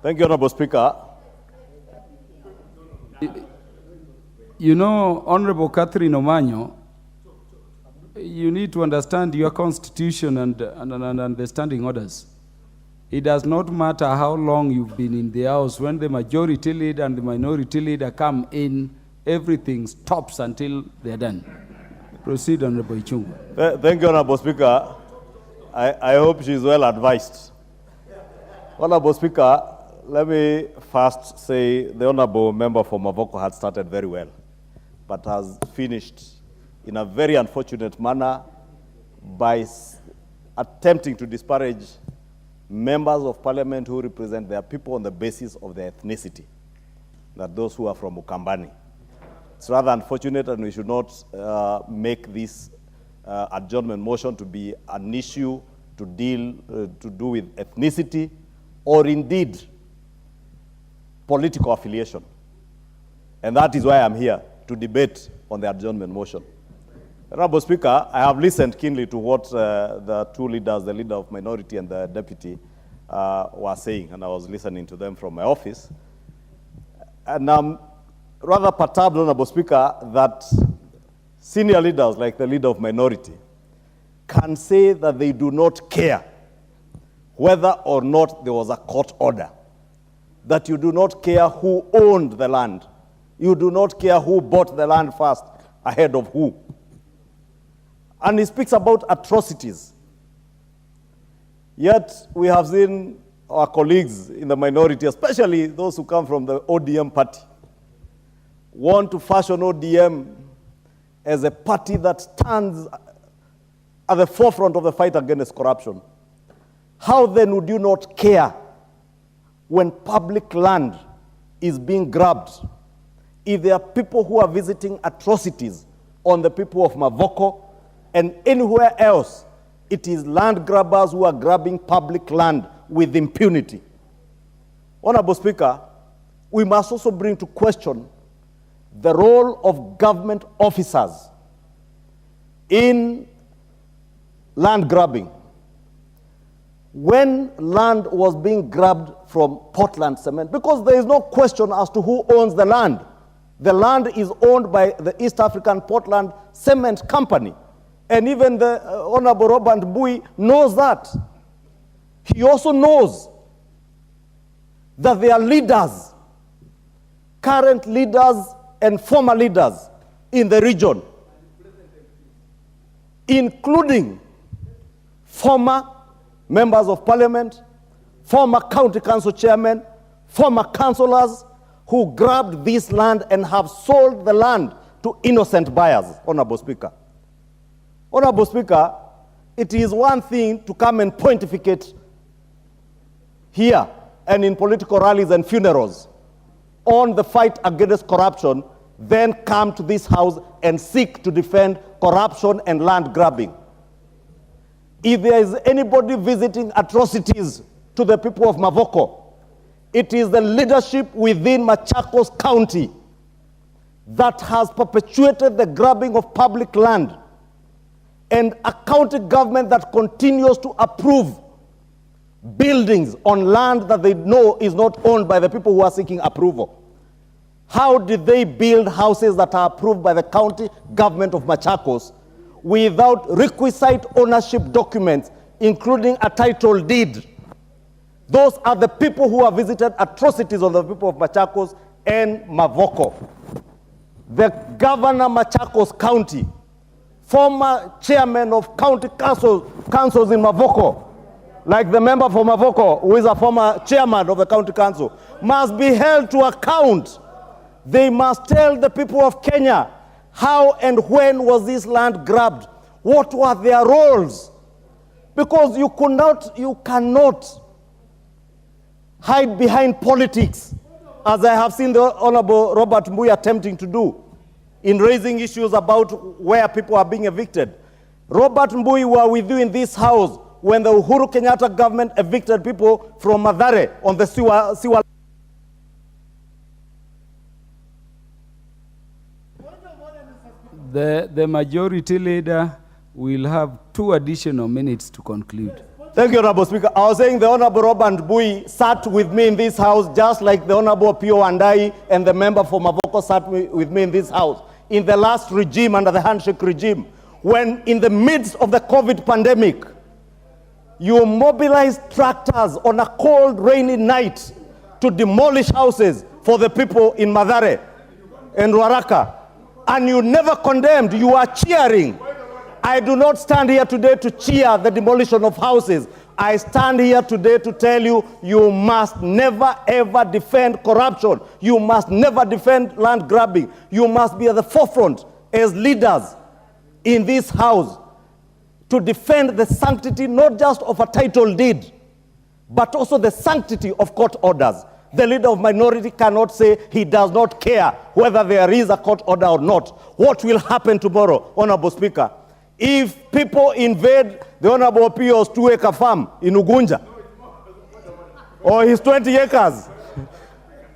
Thank you, Honorable Speaker. You know, Honorable Catherin Omanyo, you need to understand your constitution and the standing orders. It does not matter how long you've been in the House. When the majority leader and the minority leader come in, everything stops until they're done. Proceed, Honorable Ichungwa. Thank you, Honorable Speaker. I hope she's well advised. Honorable Speaker, let me first say the Honorable member for Mavoko had started very well, but has finished in a very unfortunate manner by attempting to disparage members of parliament who represent their people on the basis of their ethnicity, that those who are from Ukambani. It's rather unfortunate, and we should not make this adjournment motion to be an issue to do with ethnicity or indeed political affiliation. And that is why I'm here, to debate on the adjournment motion. Honorable Speaker, I have listened keenly to what the two leaders, the leader of minority and the deputy, were saying, and I was listening to them from my office. And I'm rather perturbed, Honorable Speaker, that senior leaders like the leader of minority can say that they do not care whether or not there was a court order, that you do not care who owned the land, you do not care who bought the land first ahead of who. And he speaks about atrocities. Yet we have seen our colleagues in the minority, especially those who come from the ODM party, want to fashion ODM as a party that stands at the forefront of the fight against corruption. How then would you not care when public land is being grabbed if there are people who are visiting atrocities on the people of Mavoko and anywhere else? It is land grabbers who are grabbing public land with impunity. Honorable Speaker, we must also bring to question the role of government officers in land grabbing. When land was being grabbed from Portland Cement, because there is no question as to who owns the land. The land is owned by the East African Portland Cement Company. And even the Honorable Robert Mbui knows that. He also knows that there are leaders, current leaders and former leaders in the region, including former members of parliament, former county council chairmen, former councillors who grabbed this land and have sold the land to innocent buyers, Honorable Speaker. Honorable Speaker, it is one thing to come and pontificate here and in political rallies and funerals on the fight against corruption, then come to this house and seek to defend corruption and land grabbing. If there is anybody visiting atrocities to the people of Mavoko, it is the leadership within Machakos County that has perpetuated the grabbing of public land, and a county government that continues to approve buildings on land that they know is not owned by the people who are seeking approval. How did they build houses that are approved by the county government of Machakos without requisite ownership documents, including a title deed? Those are the people who have visited atrocities on the people of Machakos and Mavoko. The governor Machakos County, former chairman of county councils in Mavoko, like the member for Mavoko, who is a former chairman of the county council, must be held to account. They must tell the people of Kenya how and when was this land grabbed, what were their roles, because you cannot hide behind politics, as I have seen the Honorable Robert Mbui attempting to do in raising issues about where people are being evicted. Robert Mbui were with you in this house when the Uhuru Kenyatta government evicted people from Mathare on the Siwa. The majority leader will have 2 additional minutes to conclude. Thank you, Honorable Speaker. I was saying the Honorable Robert Bui sat with me in this house just like the Honorable Pio Andai and the member for Mavoko sat with me in this house in the last regime, under the handshake regime, when in the midst of the COVID pandemic, you mobilized tractors on a cold, rainy night to demolish houses for the people in Mathare and Ruaraka. And you never condemned, you are cheering. I do not stand here today to cheer the demolition of houses. I stand here today to tell you, you must never ever defend corruption. You must never defend land grabbing. You must be at the forefront as leaders in this house to defend the sanctity not just of a title deed, but also the sanctity of court orders. The leader of minority cannot say he does not care whether there is a court order or not. What will happen tomorrow, Honorable Speaker, if people invade the Honorable Pio's 2-acre farm in Ugunja, or his 20 acres,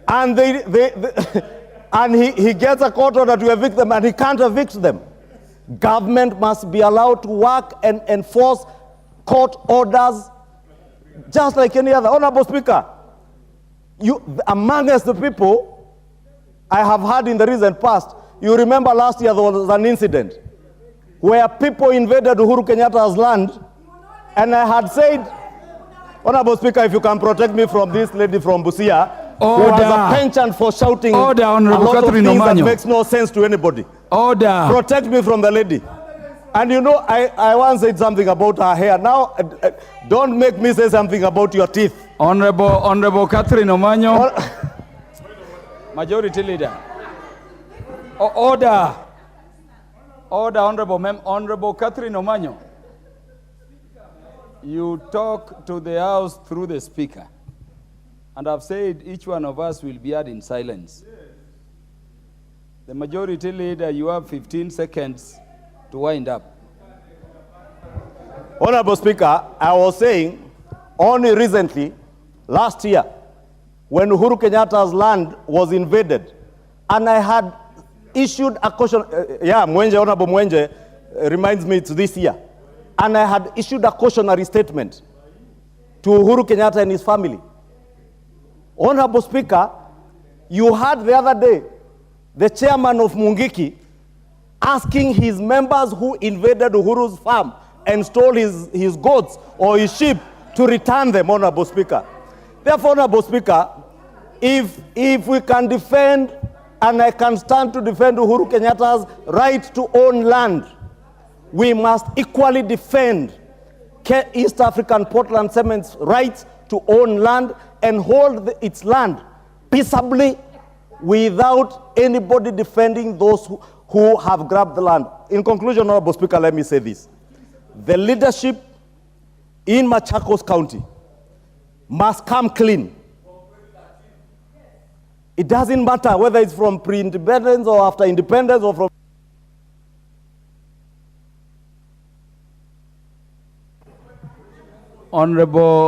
and and he gets a court order to evict them and he can't evict them? Government must be allowed to work and enforce court orders just like any other. Honorable Speaker, amongst the people I have heard in the recent past, you remember last year there was an incident where people invaded Uhuru Kenyatta's land, and I had said, Honorable Speaker, if you can protect me from this lady from Busia, who has a penchant for shouting a lot of things that makes no sense to anybody. Order. Protect me from the lady. And you know, I once said something about her hair. Now, don't make me say something about your teeth. Honorable Catherin Omanyo. Majority Leader. Order. Order, Honorable Catherin Omanyo. You talk to the House through the Speaker. And I've said each one of us will be heard in silence. The Majority Leader, you have 15 seconds to wind up. Honorable Speaker, I was saying only recently, last year, when Uhuru Kenyatta's land was invaded, and I had issued a caution, Honorable Mwenje reminds me it's this year, and I had issued a cautionary statement to Uhuru Kenyatta and his family. Honorable Speaker, you heard the other day the chairman of Mungiki asking his members who invaded Uhuru's farm and stole his goats or his sheep to return them, Honorable Speaker. Therefore, Honorable Speaker, if we can defend, and I can stand to defend Uhuru Kenyatta's right to own land, we must equally defend East African Portland Cement's rights to own land and hold its land peaceably without anybody defending those who have grabbed the land. In conclusion, Honorable Speaker, let me say this. The leadership in Machakos County must come clean. It doesn't matter whether it's from pre-independence or after independence or from Honorable